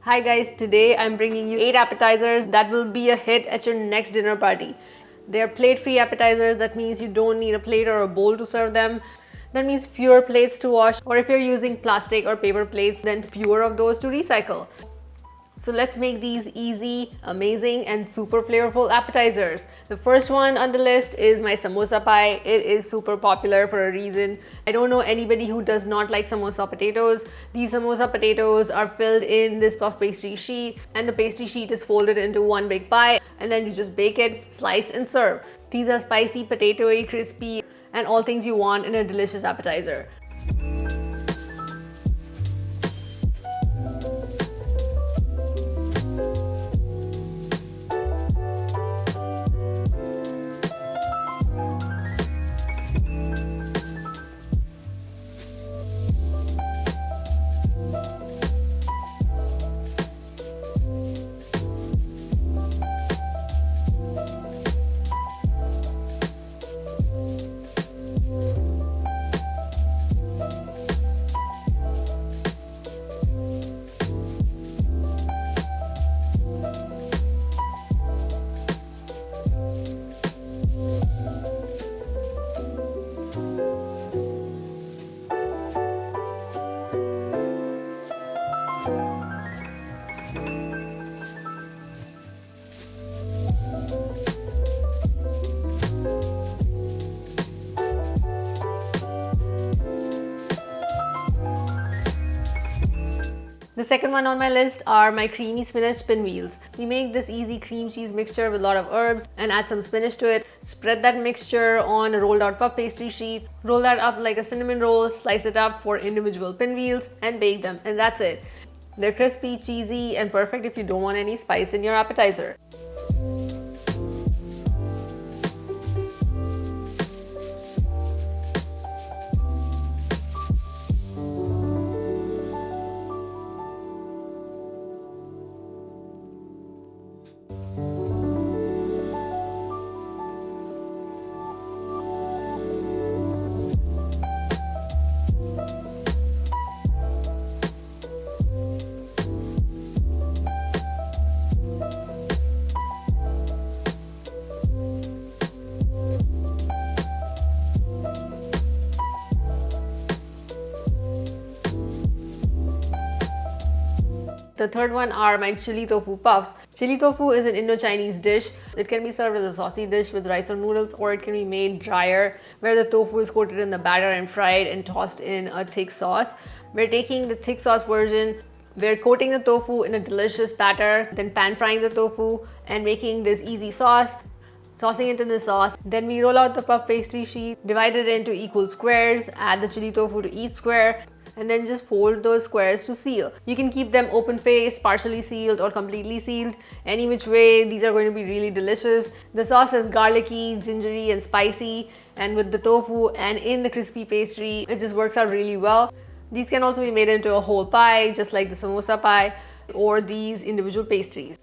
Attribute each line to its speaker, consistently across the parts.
Speaker 1: Hi guys, today I'm bringing you 8 appetizers that will be a hit at your next dinner party. They are plate-free appetizers. That means you don't need a plate or a bowl to serve them. That means fewer plates to wash, or if you're using plastic or paper plates, then fewer of those to recycle. So let's make these easy, amazing, and super flavorful appetizers. The first one on the list is my samosa pie. It is super popular for a reason. I don't know anybody who does not like samosa potatoes. These samosa potatoes are filled in this puff pastry sheet, and the pastry sheet is folded into one big pie, and then you just bake it, slice, and serve. These are spicy, potatoey, crispy, and all things you want in a delicious appetizer. The second one on my list are my creamy spinach pinwheels. We make this easy cream cheese mixture with a lot of herbs and add some spinach to it. Spread that mixture on a rolled out puff pastry sheet. Roll that up like a cinnamon roll, slice it up for individual pinwheels and bake them, and that's it. They're crispy, cheesy, and perfect if you don't want any spice in your appetizer. The third one are my chili tofu puffs. Chili tofu is an Indo-Chinese dish. It can be served as a saucy dish with rice or noodles, or it can be made drier, where the tofu is coated in the batter and fried and tossed in a thick sauce. We're taking the thick sauce version. We're coating the tofu in a delicious batter, then pan frying the tofu and making this easy sauce, tossing it in the sauce. Then we roll out the puff pastry sheet, divide it into equal squares, add the chili tofu to each square, and then just fold those squares to seal. You can keep them open-faced, partially sealed, or completely sealed. Any which way, these are going to be really delicious. The sauce is garlicky, gingery, and spicy, and with the tofu and in the crispy pastry, it just works out really well. These can also be made into a whole pie, just like the samosa pie, or these individual pastries.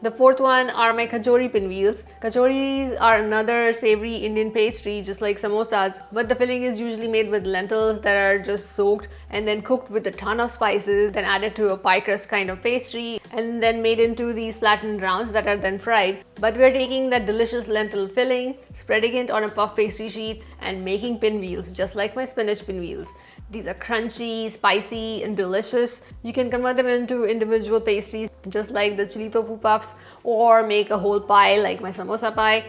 Speaker 1: The fourth one are my Kachori Pinwheels. Kachoris are another savory Indian pastry just like samosas, but the filling is usually made with lentils that are just soaked and then cooked with a ton of spices, then added to a pie crust kind of pastry, and then made into these flattened rounds that are then fried. But we're taking that delicious lentil filling, spreading it on a puff pastry sheet, and making pinwheels just like my spinach pinwheels. These are crunchy, spicy, and delicious. You can convert them into individual pastries just like the chili tofu puffs, or make a whole pie like my samosa pie.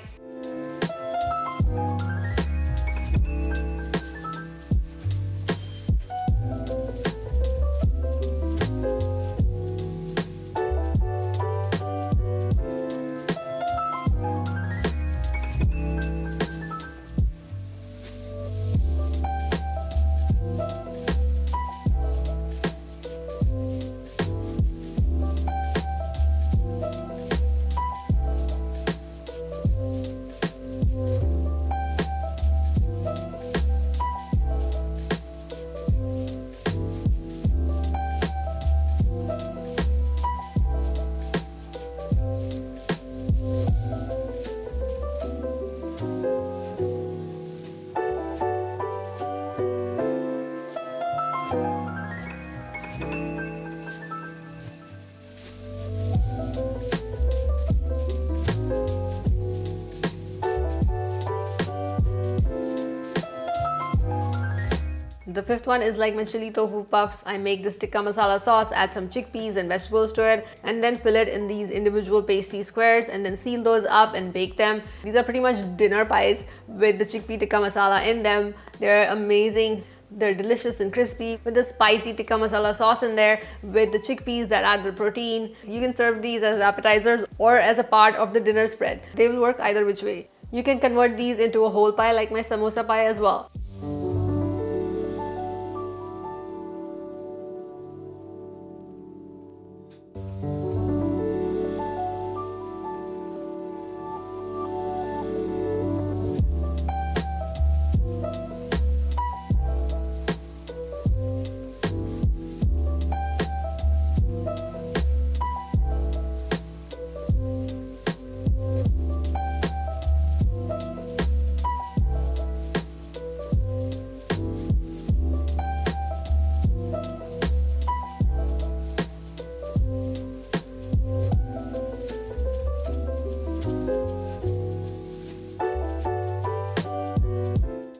Speaker 1: The fifth one is like my chili tofu puffs. I make this tikka masala sauce, add some chickpeas and vegetables to it, and then fill it in these individual pastry squares and then seal those up and bake them. These are pretty much dinner pies with the chickpea tikka masala in them. They're amazing. They're delicious and crispy with the spicy tikka masala sauce in there with the chickpeas that add the protein. You can serve these as appetizers or as a part of the dinner spread. They will work either which way. You can convert these into a whole pie like my samosa pie as well.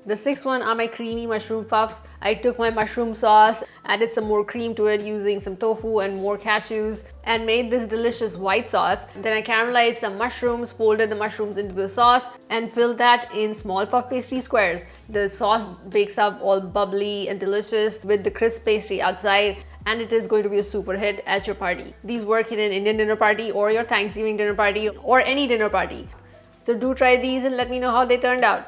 Speaker 1: The sixth one are my creamy mushroom puffs. I took my mushroom sauce, added some more cream to it using some tofu and more cashews, and made this delicious white sauce. Then I caramelized some mushrooms, folded the mushrooms into the sauce, and filled that in small puff pastry squares. The sauce bakes up all bubbly and delicious with the crisp pastry outside, and it is going to be a super hit at your party. These work in an Indian dinner party or your Thanksgiving dinner party or any dinner party. So do try these and let me know how they turned out.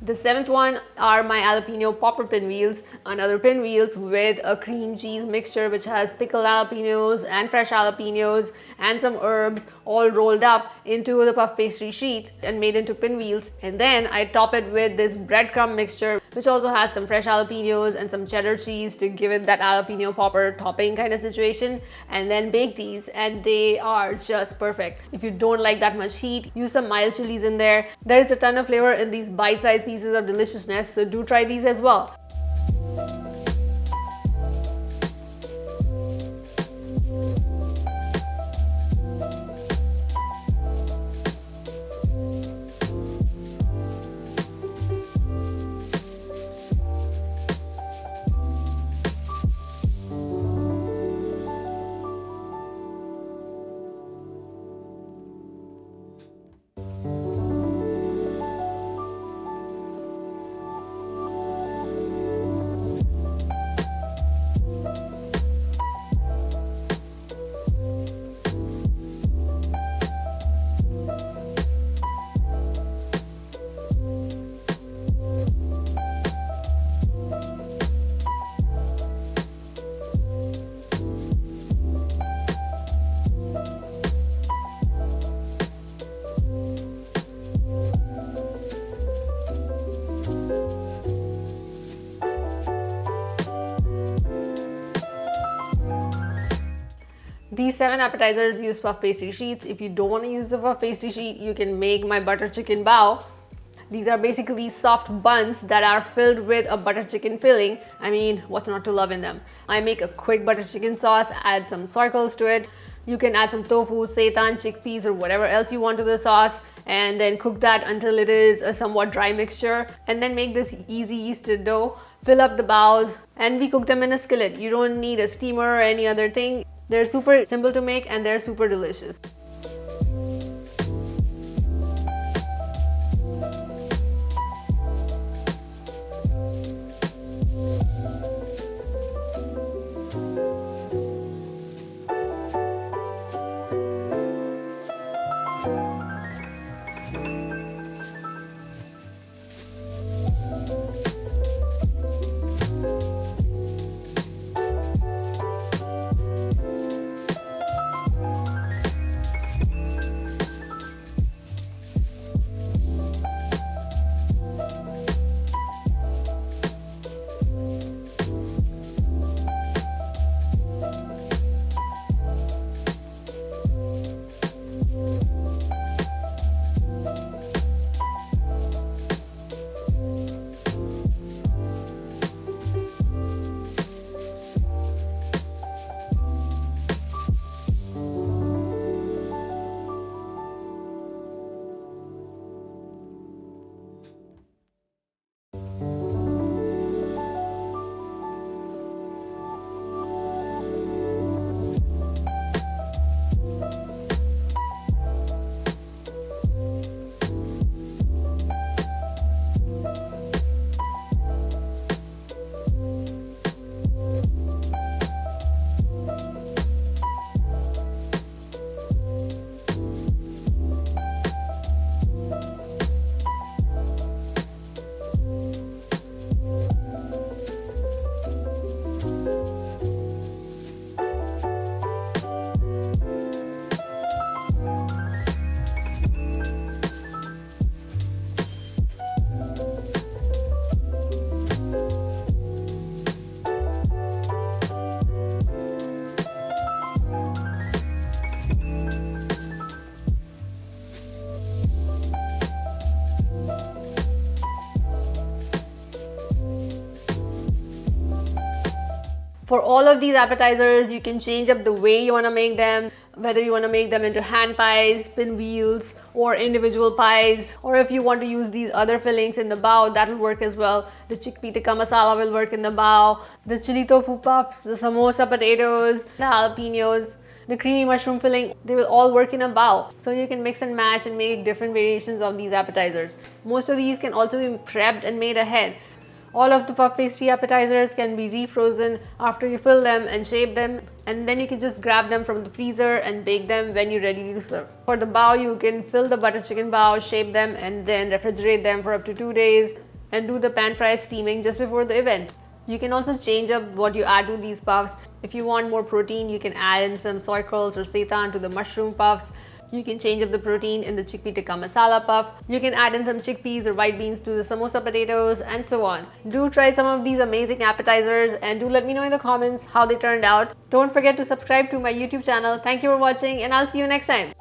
Speaker 1: The seventh one are my jalapeno popper pinwheels, another pinwheels with a cream cheese mixture which has pickled jalapenos and fresh jalapenos and some herbs all rolled up into the puff pastry sheet and made into pinwheels. And then I top it with this breadcrumb mixture which also has some fresh jalapenos and some cheddar cheese to give it that jalapeno popper topping kind of situation, and then bake these and they are just perfect. If you don't like that much heat, use some mild chilies in there. There is a ton of flavor in these bite-sized pieces of deliciousness, so do try these as well. These 7 appetizers use puff pastry sheets. If you don't want to use the puff pastry sheet, you can make my butter chicken bao. These are basically soft buns that are filled with a butter chicken filling. I mean, what's not to love in them? I make a quick butter chicken sauce, add some soy curls to it. You can add some tofu, seitan, chickpeas, or whatever else you want to the sauce, and then cook that until it is a somewhat dry mixture. And then make this easy yeasted dough, fill up the baos, and we cook them in a skillet. You don't need a steamer or any other thing. They're super simple to make and they're super delicious. For all of these appetizers, you can change up the way you want to make them, whether you want to make them into hand pies, pinwheels, or individual pies, or if you want to use these other fillings in the bao, that will work as well. The chickpea tikka masala will work in the bao, the chili tofu puffs, the samosa potatoes, the jalapenos, the creamy mushroom filling, they will all work in a bao. So you can mix and match and make different variations of these appetizers. Most of these can also be prepped and made ahead. All of the puff pastry appetizers can be refrozen after you fill them and shape them, and then you can just grab them from the freezer and bake them when you're ready to serve. For the bao, you can fill the butter chicken bao, shape them, and then refrigerate them for up to 2 days. and do the pan fry steaming just before the event. You can also change up what you add to these puffs. If you want more protein, you can add in some soy curls or seitan to the mushroom puffs. You can change up the protein in the chickpea tikka masala puff. You can add in some chickpeas or white beans to the samosa potatoes, and so on. Do try some of these amazing appetizers and do let me know in the comments how they turned out. Don't forget to subscribe to my YouTube channel. Thank you for watching, and I'll see you next time.